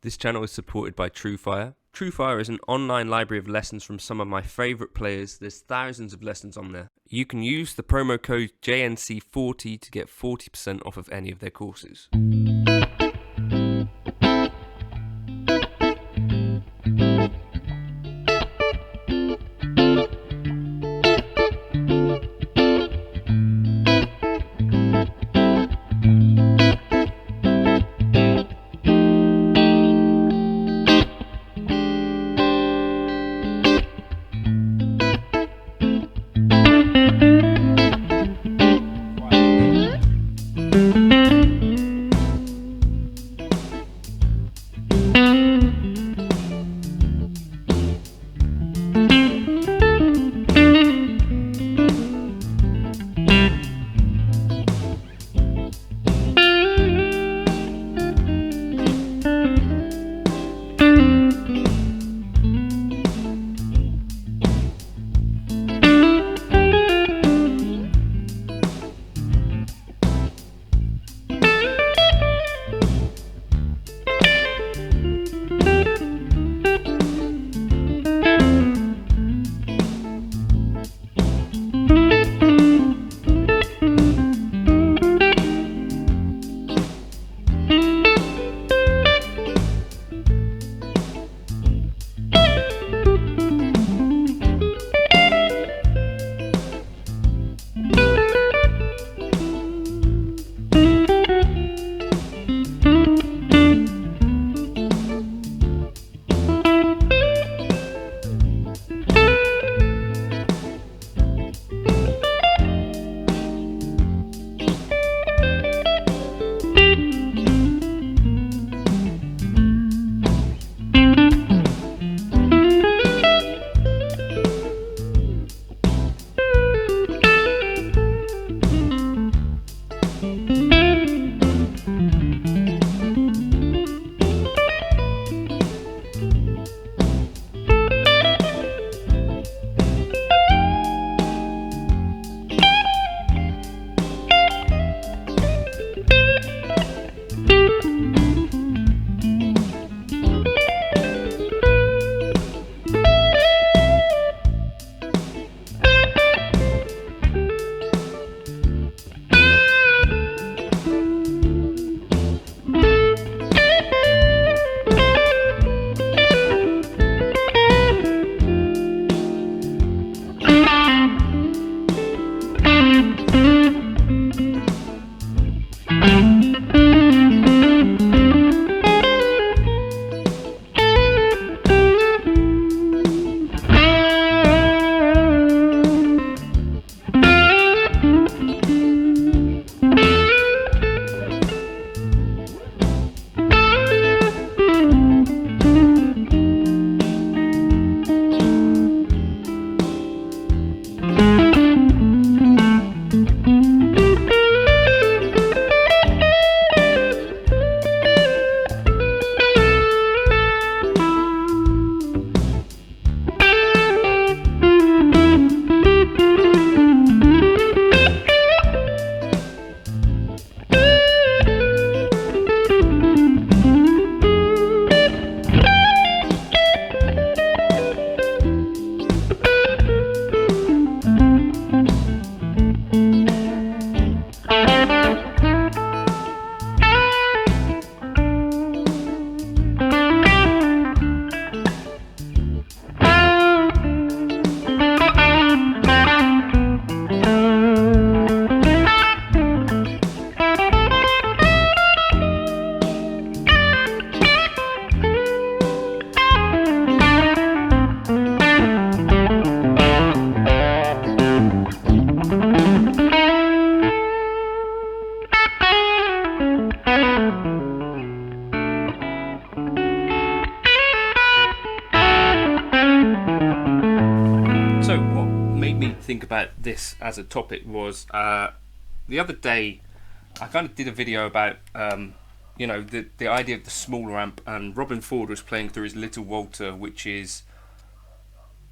This channel is supported by TrueFire. TrueFire is an online library of lessons from some of my favourite players. There's thousands of lessons on there. You can use the promo code JNC40 to get 40% off of any of their courses. Think about this as a topic was the other day I kind of did a video about the idea of the smaller amp, and Robin Ford was playing through his Little Walter, which is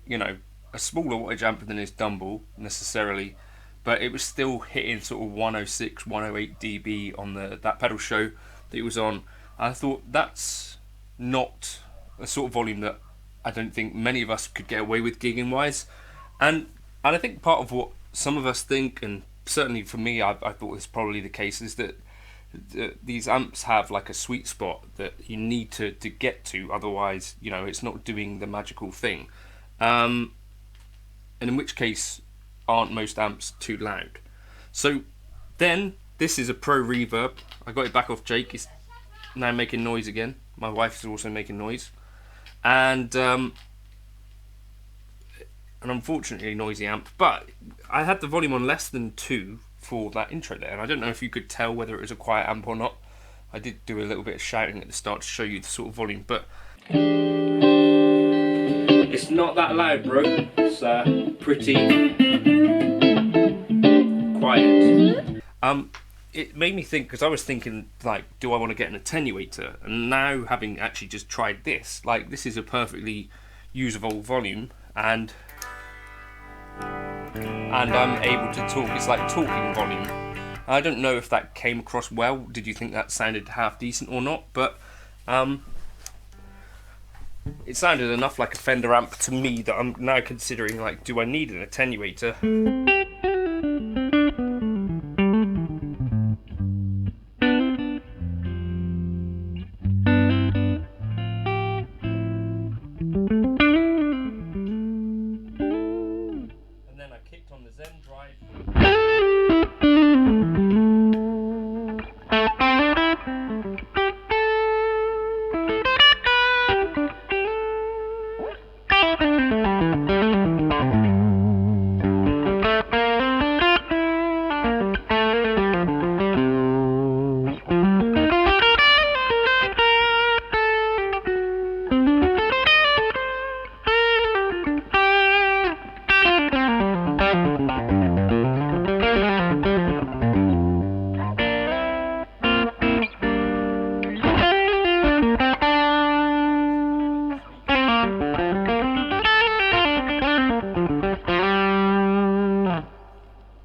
a smaller wattage amp than his Dumble necessarily, but it was still hitting sort of 106 108 dB on that pedal show that he was on. I thought that's not a sort of volume that I don't think many of us could get away with gigging wise. And I think part of what some of us think, and certainly for me, I thought was probably the case, is that these amps have like a sweet spot that you need to get to, otherwise, you know, it's not doing the magical thing. And in which case, aren't most amps too loud? So then, this is a Pro Reverb. I got it back off Jake. It's now making noise again. My wife is also making noise. And an unfortunately noisy amp, but I had the volume on less than 2 for that intro there, and I don't know if you could tell whether it was a quiet amp or not. I did do a little bit of shouting at the start to show you the sort of volume, but it's not that loud, bro. It's pretty quiet. It made me think, because I was thinking, like, do I want to get an attenuator? And now, having actually just tried this, like, this is a perfectly usable volume, and I'm able to talk. It's like talking volume. I don't know if that came across well. Did you think that sounded half decent or not? But it sounded enough like a Fender amp to me that I'm now considering, like, do I need an attenuator? On the Zen drive.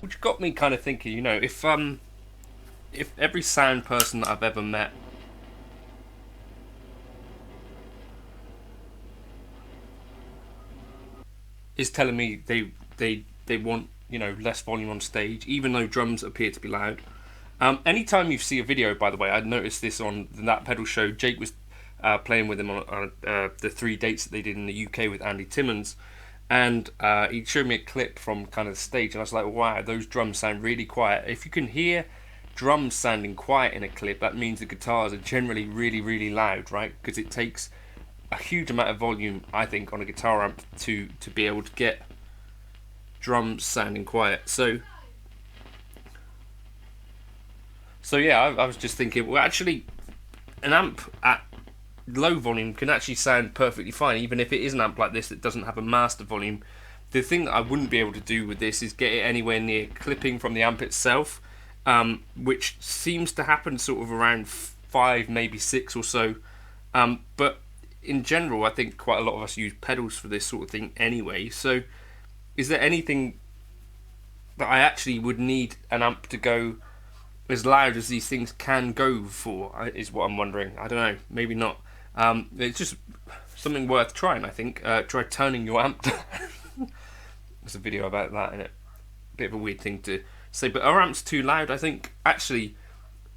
Which got me kind of thinking, you know, if every sound person that I've ever met is telling me they want, you know, less volume on stage, even though drums appear to be loud. Anytime you see a video, by the way, I noticed this on that pedal show. Jake was playing with him on the 3 dates that they did in the UK with Andy Timmons. And he showed me a clip from kind of the stage, and I was like, wow, those drums sound really quiet. If you can hear drums sounding quiet in a clip, that means the guitars are generally really, really loud, right? Because it takes a huge amount of volume, I think, on a guitar amp to be able to get drums sounding quiet. So yeah, I was just thinking, well, actually, an amp at low volume can actually sound perfectly fine, even if it is an amp like this that doesn't have a master volume. The thing that I wouldn't be able to do with this is get it anywhere near clipping from the amp itself, which seems to happen sort of around 5, maybe 6 or so. But in general, I think quite a lot of us use pedals for this sort of thing anyway. So is there anything that I actually would need an amp to go as loud as these things can go for, is what I'm wondering. I don't know, maybe not. It's just something worth trying, I think. Try turning your amp down. There's a video about that in it. Bit of a weird thing to say, but are amps too loud? I think actually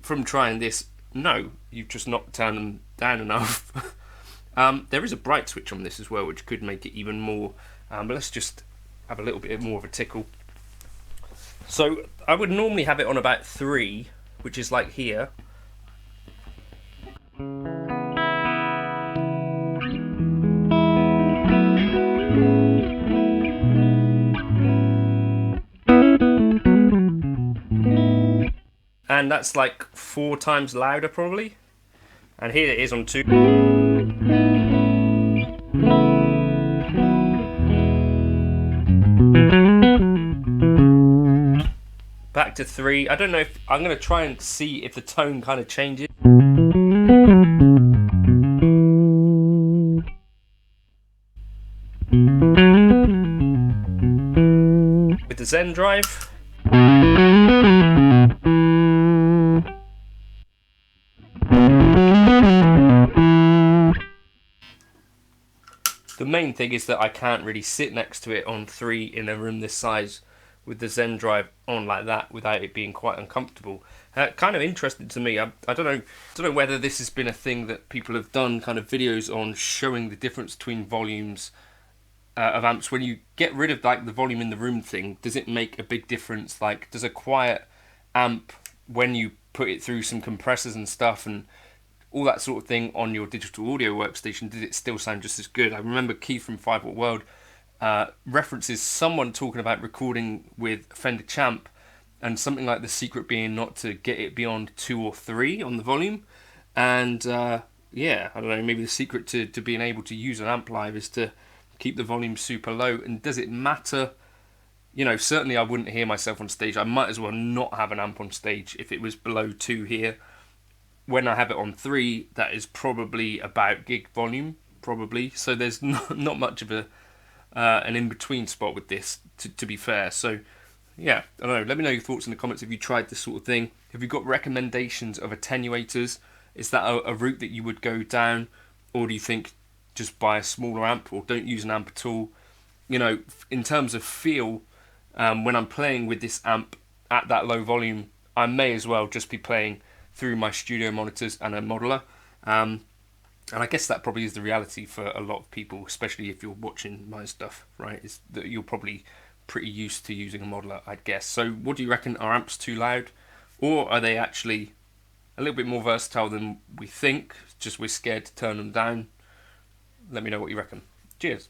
from trying this, no, you've just not turned them down enough. There is a bright switch on this as well, which could make it even more, but let's just have a little bit more of a tickle. So I would normally have it on about 3, which is like here. And that's like 4 times louder probably. And here it is on 2. Back to 3. I don't know if I'm going to try and see if the tone kind of changes. With the Zen drive. The main thing is that I can't really sit next to it on 3 in a room this size with the Zen drive on like that without it being quite uncomfortable. Kind of interesting to me. I don't know whether this has been a thing that people have done kind of videos on showing the difference between volumes of amps. When you get rid of like the volume in the room thing, does it make a big difference? Like, does a quiet amp, when you put it through some compressors and stuff and all that sort of thing on your digital audio workstation, did it still sound just as good? I remember Keith from 5 Watt World references someone talking about recording with Fender Champ and something like the secret being not to get it beyond 2 or 3 on the volume. And yeah, I don't know, maybe the secret to being able to use an amp live is to keep the volume super low. And does it matter? You know, certainly I wouldn't hear myself on stage. I might as well not have an amp on stage if it was below 2 here. When I have it on 3, that is probably about gig volume, probably. So there's not much of an in-between spot with this, to be fair. So yeah, I don't know. Let me know your thoughts in the comments if you tried this sort of thing. Have you got recommendations of attenuators? Is that a route that you would go down? Or do you think just buy a smaller amp or don't use an amp at all? You know, in terms of feel, when I'm playing with this amp at that low volume, I may as well just be playing through my studio monitors and a modeler. And I guess that probably is the reality for a lot of people, especially if you're watching my stuff, right? Is that you're probably pretty used to using a modeler, I'd guess. So what do you reckon? Are amps too loud? Or are they actually a little bit more versatile than we think? Just we're scared to turn them down? Let me know what you reckon. Cheers.